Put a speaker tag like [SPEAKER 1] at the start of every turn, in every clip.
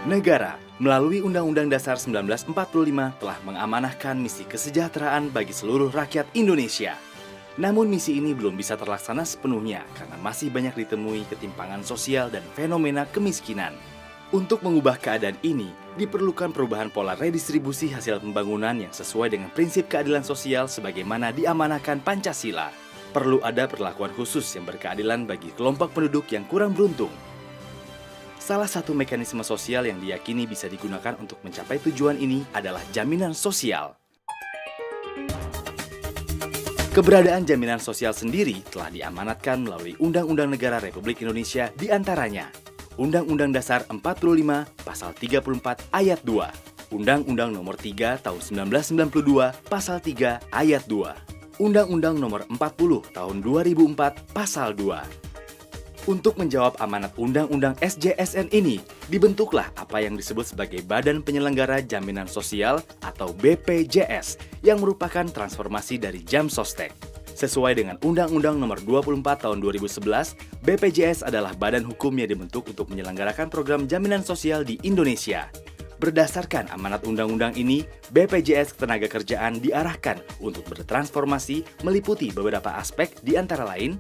[SPEAKER 1] Negara melalui Undang-Undang Dasar 1945 telah mengamanahkan misi kesejahteraan bagi seluruh rakyat Indonesia. Namun misi ini belum bisa terlaksana sepenuhnya karena masih banyak ditemui ketimpangan sosial dan fenomena kemiskinan. Untuk mengubah keadaan ini, diperlukan perubahan pola redistribusi hasil pembangunan yang sesuai dengan prinsip keadilan sosial sebagaimana diamanahkan Pancasila. Perlu ada perlakuan khusus yang berkeadilan bagi kelompok penduduk yang kurang beruntung. Salah satu mekanisme sosial yang diyakini bisa digunakan untuk mencapai tujuan ini adalah jaminan sosial. Keberadaan jaminan sosial sendiri telah diamanatkan melalui Undang-Undang Negara Republik Indonesia di antaranya Undang-Undang Dasar 45 Pasal 34 Ayat 2, Undang-Undang Nomor 3 Tahun 1992 Pasal 3 Ayat 2, Undang-Undang Nomor 40 Tahun 2004 Pasal 2. Untuk menjawab amanat Undang-Undang SJSN ini, dibentuklah apa yang disebut sebagai Badan Penyelenggara Jaminan Sosial atau BPJS yang merupakan transformasi dari Jamsostek. Sesuai dengan Undang-Undang Nomor 24 Tahun 2011, BPJS adalah badan hukum yang dibentuk untuk menyelenggarakan program jaminan sosial di Indonesia. Berdasarkan amanat undang-undang ini, BPJS Ketenagakerjaan diarahkan untuk bertransformasi meliputi beberapa aspek di antara lain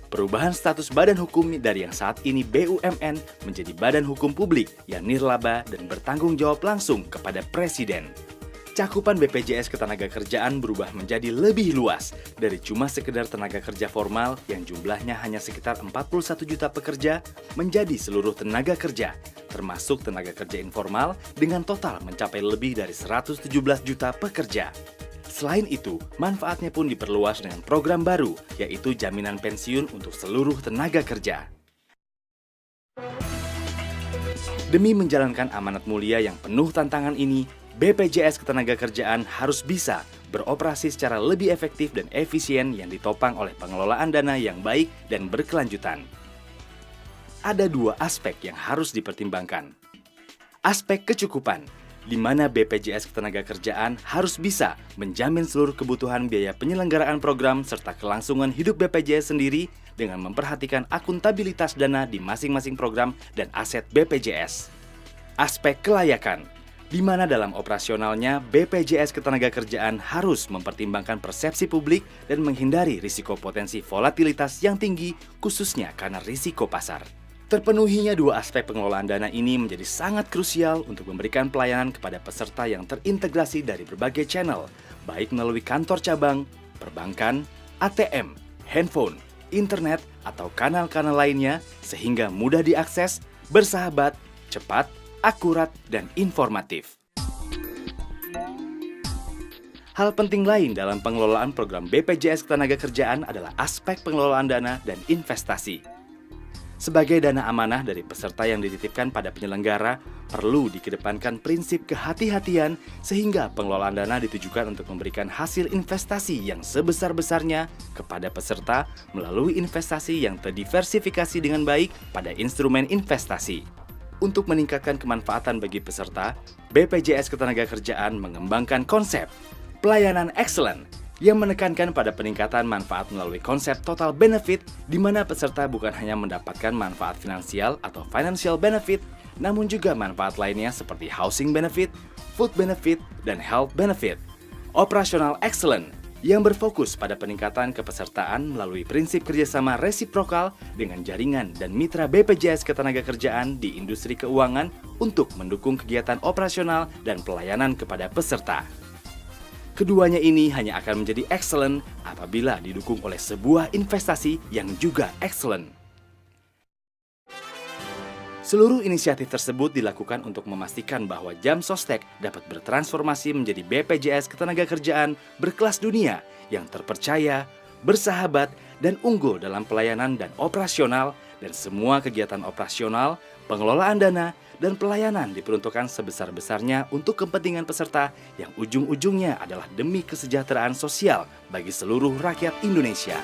[SPEAKER 1] perubahan status badan hukum dari yang saat ini BUMN menjadi badan hukum publik yang nirlaba dan bertanggung jawab langsung kepada Presiden. Cakupan BPJS Ketenagakerjaan berubah menjadi lebih luas dari cuma sekedar tenaga kerja formal yang jumlahnya hanya sekitar 41 juta pekerja menjadi seluruh tenaga kerja, termasuk tenaga kerja informal dengan total mencapai lebih dari 117 juta pekerja. Selain itu, manfaatnya pun diperluas dengan program baru, yaitu jaminan pensiun untuk seluruh tenaga kerja. Demi menjalankan amanat mulia yang penuh tantangan ini, BPJS Ketenagakerjaan harus bisa beroperasi secara lebih efektif dan efisien yang ditopang oleh pengelolaan dana yang baik dan berkelanjutan. Ada dua aspek yang harus dipertimbangkan. Aspek kecukupan, di mana BPJS Ketenagakerjaan harus bisa menjamin seluruh kebutuhan biaya penyelenggaraan program serta kelangsungan hidup BPJS sendiri dengan memperhatikan akuntabilitas dana di masing-masing program dan aset BPJS. Aspek kelayakan, di mana dalam operasionalnya BPJS Ketenagakerjaan harus mempertimbangkan persepsi publik dan menghindari risiko potensi volatilitas yang tinggi khususnya karena risiko pasar. Terpenuhinya dua aspek pengelolaan dana ini menjadi sangat krusial untuk memberikan pelayanan kepada peserta yang terintegrasi dari berbagai channel, baik melalui kantor cabang, perbankan, ATM, handphone, internet, atau kanal-kanal lainnya sehingga mudah diakses, bersahabat, cepat, akurat, dan informatif. Hal penting lain dalam pengelolaan program BPJS Ketenagakerjaan adalah aspek pengelolaan dana dan investasi. Sebagai dana amanah dari peserta yang dititipkan pada penyelenggara, perlu dikedepankan prinsip kehati-hatian sehingga pengelolaan dana ditujukan untuk memberikan hasil investasi yang sebesar-besarnya kepada peserta melalui investasi yang terdiversifikasi dengan baik pada instrumen investasi. Untuk meningkatkan kemanfaatan bagi peserta, BPJS Ketenagakerjaan mengembangkan konsep pelayanan excellent yang menekankan pada peningkatan manfaat melalui konsep total benefit di mana peserta bukan hanya mendapatkan manfaat finansial atau financial benefit, namun juga manfaat lainnya seperti housing benefit, food benefit, dan health benefit. Operational excellent yang berfokus pada peningkatan kepesertaan melalui prinsip kerjasama resiprokal dengan jaringan dan mitra BPJS Ketenagakerjaan di industri keuangan untuk mendukung kegiatan operasional dan pelayanan kepada peserta. Keduanya ini hanya akan menjadi excellent apabila didukung oleh sebuah investasi yang juga excellent. Seluruh inisiatif tersebut dilakukan untuk memastikan bahwa Jamsostek dapat bertransformasi menjadi BPJS Ketenagakerjaan berkelas dunia yang terpercaya, bersahabat, dan unggul dalam pelayanan dan operasional, dan semua kegiatan operasional, pengelolaan dana, dan pelayanan diperuntukkan sebesar-besarnya untuk kepentingan peserta yang ujung-ujungnya adalah demi kesejahteraan sosial bagi seluruh rakyat Indonesia.